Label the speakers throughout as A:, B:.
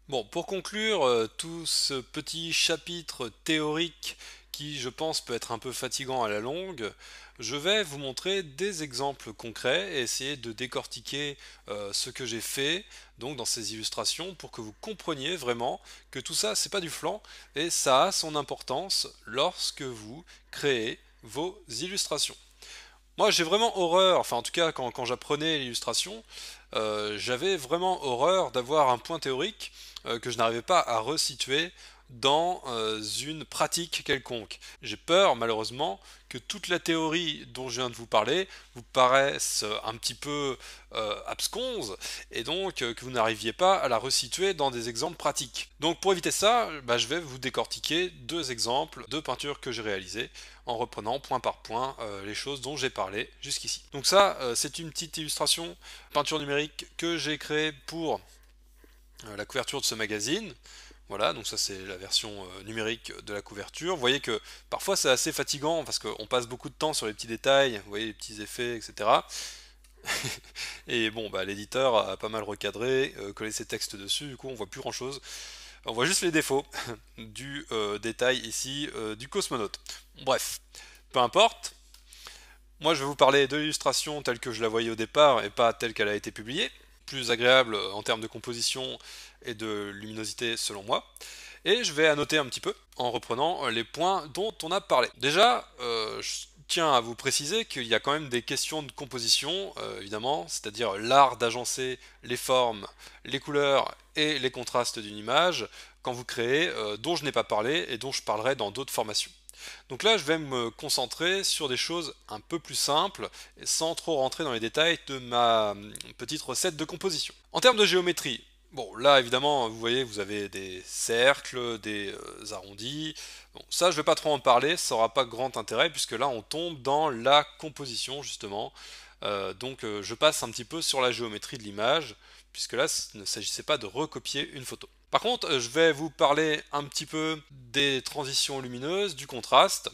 A: Bon, pour conclure tout ce petit chapitre théorique qui, je pense, peut être un peu fatigant à la longue, je vais vous montrer des exemples concrets et essayer de décortiquer ce que j'ai fait donc dans ces illustrations pour que vous compreniez vraiment que tout ça, c'est pas du flan et ça a son importance lorsque vous créez vos illustrations. Moi, j'ai vraiment horreur, enfin en tout cas quand j'apprenais l'illustration, j'avais vraiment horreur d'avoir un point théorique que je n'arrivais pas à resituer dans une pratique quelconque. J'ai peur, malheureusement, que toute la théorie dont je viens de vous parler vous paraisse un petit peu absconse et donc que vous n'arriviez pas à la resituer dans des exemples pratiques. Donc pour éviter ça, bah, je vais vous décortiquer deux exemples de peintures que j'ai réalisées en reprenant point par point les choses dont j'ai parlé jusqu'ici. Donc ça, c'est une petite illustration peinture numérique que j'ai créée pour la couverture de ce magazine. Voilà, donc ça c'est la version numérique de la couverture. Vous voyez que parfois c'est assez fatigant parce qu'on passe beaucoup de temps sur les petits détails, vous voyez les petits effets, etc. Et bon, bah, l'éditeur a pas mal recadré, collé ses textes dessus, du coup on voit plus grand chose. On voit juste les défauts du détail ici du cosmonaute. Bref, peu importe. Moi je vais vous parler de l'illustration telle que je la voyais au départ et pas telle qu'elle a été publiée. Plus agréable en termes de composition et de luminosité selon moi. Et je vais annoter un petit peu en reprenant les points dont on a parlé. Déjà, je tiens à vous préciser qu'il y a quand même des questions de composition, évidemment, c'est-à-dire l'art d'agencer les formes, les couleurs et les contrastes d'une image quand vous créez, dont je n'ai pas parlé et dont je parlerai dans d'autres formations. Donc là, je vais me concentrer sur des choses un peu plus simples, sans trop rentrer dans les détails de ma petite recette de composition. En termes de géométrie, bon, là évidemment, vous voyez, vous avez des cercles, des arrondis. Bon, ça, je ne vais pas trop en parler, ça n'aura pas grand intérêt, puisque là, on tombe dans la composition, justement. Donc, je passe un petit peu sur la géométrie de l'image, puisque là, il ne s'agissait pas de recopier une photo. Par contre, je vais vous parler un petit peu des transitions lumineuses, du contraste.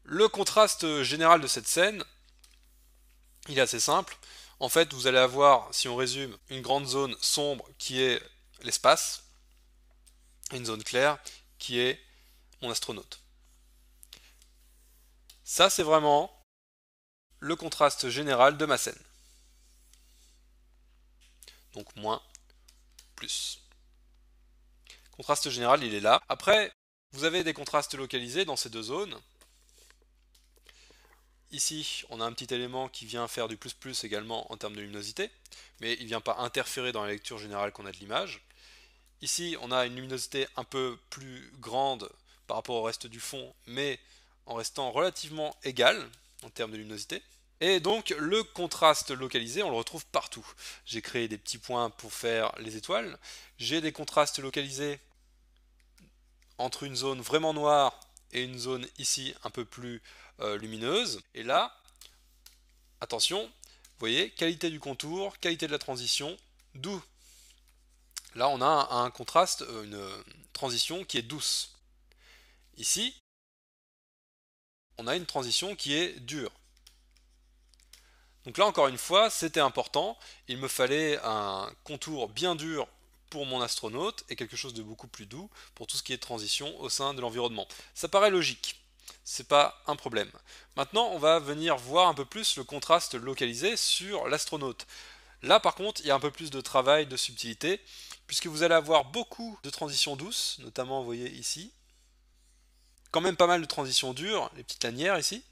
A: Le contraste général de cette scène, il est assez simple. En fait, vous allez avoir, si on résume, une grande zone sombre qui est l'espace, et une zone claire qui est mon astronaute. Ça, c'est vraiment le contraste général de ma scène. Donc moins, plus. Contraste général, il est là. Après, vous avez des contrastes localisés dans ces deux zones. Ici, on a un petit élément qui vient faire du plus plus également en termes de luminosité, mais il ne vient pas interférer dans la lecture générale qu'on a de l'image. Ici, on a une luminosité un peu plus grande par rapport au reste du fond, mais en restant relativement égale en termes de luminosité. Et donc, le contraste localisé, on le retrouve partout. J'ai créé des petits points pour faire les étoiles. J'ai des contrastes localisés entre une zone vraiment noire et une zone ici un peu plus lumineuse. Et là, attention, vous voyez, qualité du contour, qualité de la transition, d'où là on a un contraste, une transition qui est douce. Ici, on a une transition qui est dure. Donc là encore une fois, c'était important, il me fallait un contour bien dur pour mon astronaute et quelque chose de beaucoup plus doux pour tout ce qui est transition au sein de l'environnement. Ça paraît logique, c'est pas un problème. Maintenant, on va venir voir un peu plus le contraste localisé sur l'astronaute. Là, par contre, il y a un peu plus de travail, de subtilité, puisque vous allez avoir beaucoup de transitions douces, notamment, vous voyez ici, quand même pas mal de transitions dures, les petites lanières ici.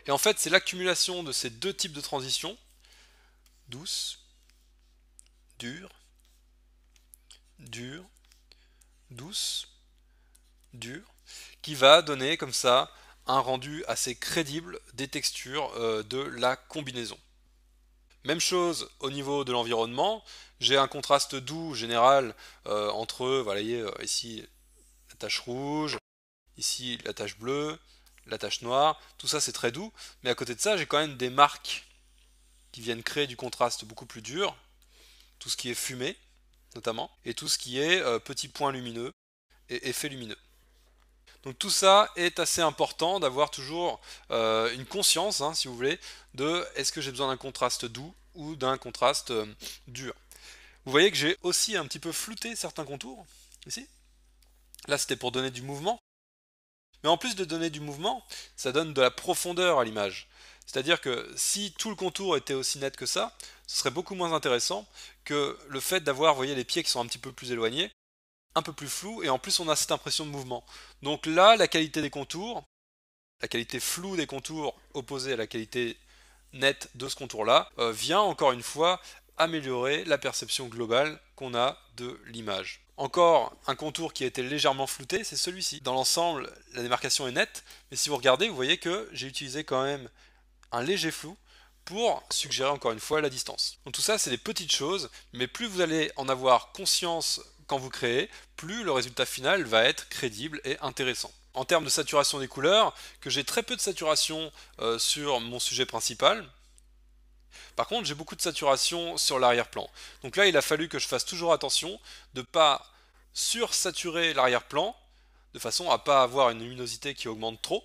A: Et en fait, c'est l'accumulation de ces deux types de transitions, douce, dure, dure, douce, dure, qui va donner comme ça un rendu assez crédible des textures de la combinaison. Même chose au niveau de l'environnement, j'ai un contraste doux général entre, voilà, ici la tache rouge, ici la tache bleue, la tache noire, tout ça c'est très doux, mais à côté de ça j'ai quand même des marques qui viennent créer du contraste beaucoup plus dur, tout ce qui est fumé notamment, et tout ce qui est petits points lumineux et effets lumineux. Donc tout ça est assez important d'avoir toujours une conscience, si vous voulez, de est-ce que j'ai besoin d'un contraste doux ou d'un contraste dur. Vous voyez que j'ai aussi un petit peu flouté certains contours, ici. Là, c'était pour donner du mouvement. Mais en plus de donner du mouvement, ça donne de la profondeur à l'image. C'est-à-dire que si tout le contour était aussi net que ça, ce serait beaucoup moins intéressant que le fait d'avoir, vous voyez, les pieds qui sont un petit peu plus éloignés, un peu plus flous, et en plus on a cette impression de mouvement. Donc là, la qualité des contours, la qualité floue des contours opposée à la qualité nette de ce contour-là, vient encore une fois améliorer la perception globale qu'on a de l'image. Encore un contour qui a été légèrement flouté, c'est celui-ci. Dans l'ensemble, la démarcation est nette, mais si vous regardez, vous voyez que j'ai utilisé quand même un léger flou pour suggérer encore une fois la distance. Donc tout ça, c'est des petites choses, mais plus vous allez en avoir conscience quand vous créez, plus le résultat final va être crédible et intéressant. En termes de saturation des couleurs, que j'ai très peu de saturation sur mon sujet principal. Par contre, j'ai beaucoup de saturation sur l'arrière-plan. Donc là, il a fallu que je fasse toujours attention de ne pas sursaturer l'arrière-plan, de façon à ne pas avoir une luminosité qui augmente trop,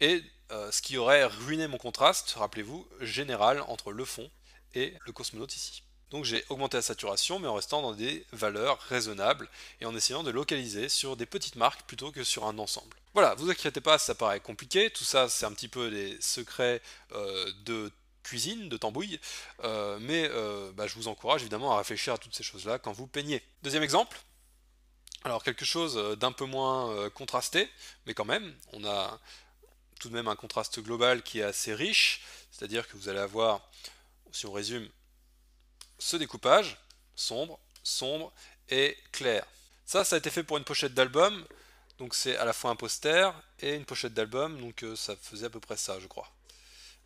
A: et ce qui aurait ruiné mon contraste, rappelez-vous, général entre le fond et le cosmonaute ici. Donc j'ai augmenté la saturation, mais en restant dans des valeurs raisonnables et en essayant de localiser sur des petites marques plutôt que sur un ensemble. Voilà, vous inquiétez pas, ça paraît compliqué, tout ça c'est un petit peu des secrets de cuisine, de tambouille, je vous encourage évidemment à réfléchir à toutes ces choses-là quand vous peignez. Deuxième exemple, alors quelque chose d'un peu moins contrasté, mais quand même, on a tout de même un contraste global qui est assez riche, c'est-à-dire que vous allez avoir, si on résume, ce découpage, sombre, sombre et clair. Ça a été fait pour une pochette d'album, donc c'est à la fois un poster et une pochette d'album, donc ça faisait à peu près ça, je crois,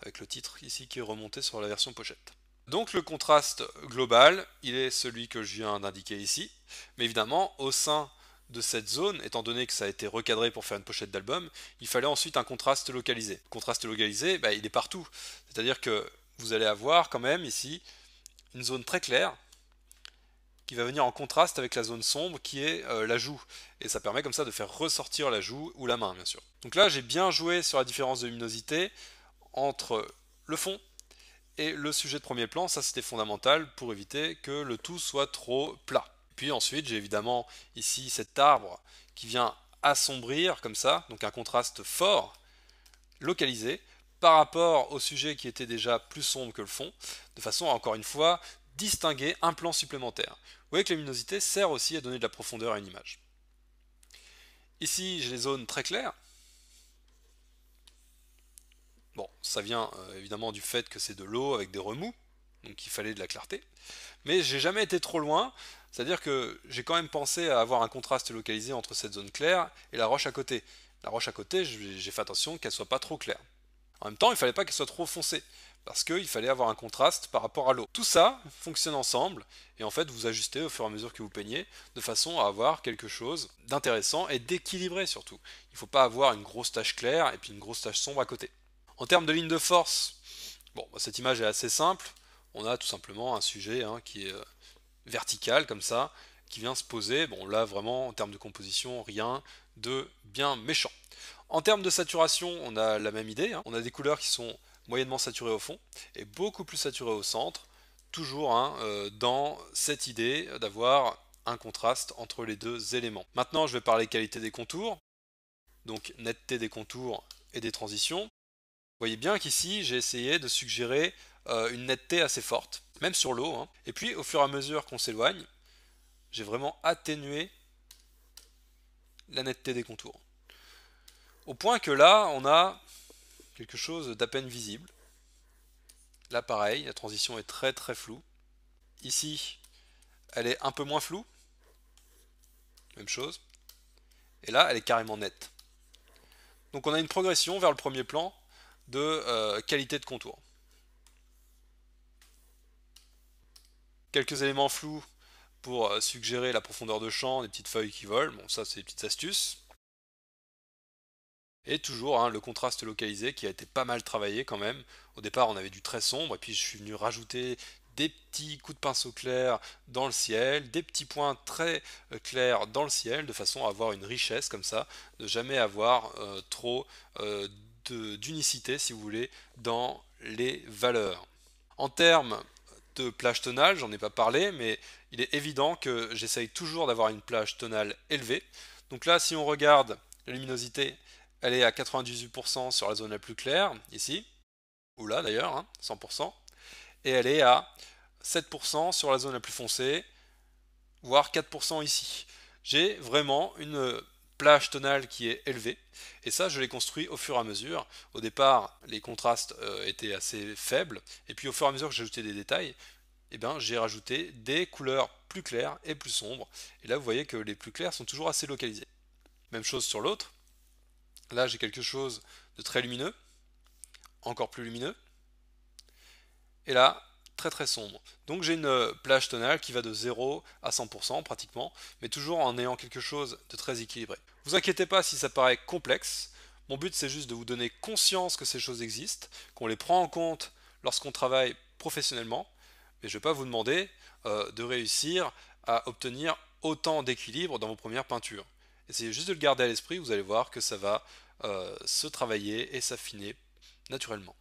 A: avec le titre ici qui est remonté sur la version pochette. Donc le contraste global, il est celui que je viens d'indiquer ici, mais évidemment, au sein de cette zone, étant donné que ça a été recadré pour faire une pochette d'album, il fallait ensuite un contraste localisé. Le contraste localisé, il est partout. C'est-à-dire que vous allez avoir quand même ici une zone très claire qui va venir en contraste avec la zone sombre qui est la joue. Et ça permet comme ça de faire ressortir la joue ou la main, bien sûr. Donc là, j'ai bien joué sur la différence de luminosité entre le fond et le sujet de premier plan. Ça, c'était fondamental pour éviter que le tout soit trop plat. Puis ensuite, j'ai évidemment ici cet arbre qui vient assombrir comme ça, donc un contraste fort, localisé, par rapport au sujet qui était déjà plus sombre que le fond, de façon à, encore une fois, distinguer un plan supplémentaire. Vous voyez que la luminosité sert aussi à donner de la profondeur à une image. Ici, j'ai les zones très claires. Bon, ça vient évidemment du fait que c'est de l'eau avec des remous, donc il fallait de la clarté. Mais j'ai jamais été trop loin, c'est-à-dire que j'ai quand même pensé à avoir un contraste localisé entre cette zone claire et la roche à côté. La roche à côté, j'ai fait attention qu'elle soit pas trop claire. En même temps, il ne fallait pas qu'elle soit trop foncée, parce qu'il fallait avoir un contraste par rapport à l'eau. Tout ça fonctionne ensemble, et en fait vous ajustez au fur et à mesure que vous peignez, de façon à avoir quelque chose d'intéressant et d'équilibré surtout. Il ne faut pas avoir une grosse tache claire et puis une grosse tache sombre à côté. En termes de ligne de force, bon, cette image est assez simple. On a tout simplement un sujet qui est vertical comme ça, qui vient se poser. Bon, là vraiment en termes de composition, rien de bien méchant. En termes de saturation, on a la même idée. On a des couleurs qui sont moyennement saturées au fond et beaucoup plus saturées au centre, toujours dans cette idée d'avoir un contraste entre les deux éléments. Maintenant, je vais parler qualité des contours, donc netteté des contours et des transitions. Vous voyez bien qu'ici, j'ai essayé de suggérer une netteté assez forte, même sur l'eau. Et puis, au fur et à mesure qu'on s'éloigne, j'ai vraiment atténué la netteté des contours. Au point que là, on a quelque chose d'à peine visible. Là, pareil, la transition est très très floue. Ici, elle est un peu moins floue. Même chose. Et là, elle est carrément nette. Donc on a une progression vers le premier plan de qualité de contour. Quelques éléments flous pour suggérer la profondeur de champ, des petites feuilles qui volent. Bon, ça, c'est des petites astuces. Et toujours le contraste localisé qui a été pas mal travaillé quand même. Au départ, on avait du très sombre, et puis je suis venu rajouter des petits coups de pinceau clair dans le ciel, des petits points très clairs dans le ciel, de façon à avoir une richesse comme ça, de jamais avoir trop d'unicité, si vous voulez, dans les valeurs. En termes de plage tonale, j'en ai pas parlé, mais il est évident que j'essaye toujours d'avoir une plage tonale élevée. Donc là, si on regarde la luminosité, elle est à 98% sur la zone la plus claire, ici, ou là d'ailleurs, hein, 100%, et elle est à 7% sur la zone la plus foncée, voire 4% ici. J'ai vraiment une plage tonale qui est élevée, et ça je l'ai construit au fur et à mesure. Au départ, les contrastes étaient assez faibles, et puis au fur et à mesure que j'ai ajouté des détails, eh ben, j'ai rajouté des couleurs plus claires et plus sombres. Et là, vous voyez que les plus clairs sont toujours assez localisés. Même chose sur l'autre. Là, j'ai quelque chose de très lumineux, encore plus lumineux. Et là, très très sombre. Donc j'ai une plage tonale qui va de 0 à 100% pratiquement, mais toujours en ayant quelque chose de très équilibré. Vous inquiétez pas si ça paraît complexe. Mon but c'est juste de vous donner conscience que ces choses existent, qu'on les prend en compte lorsqu'on travaille professionnellement, mais je ne vais pas vous demander de réussir à obtenir autant d'équilibre dans vos premières peintures. Essayez juste de le garder à l'esprit, vous allez voir que ça va se travailler et s'affiner naturellement.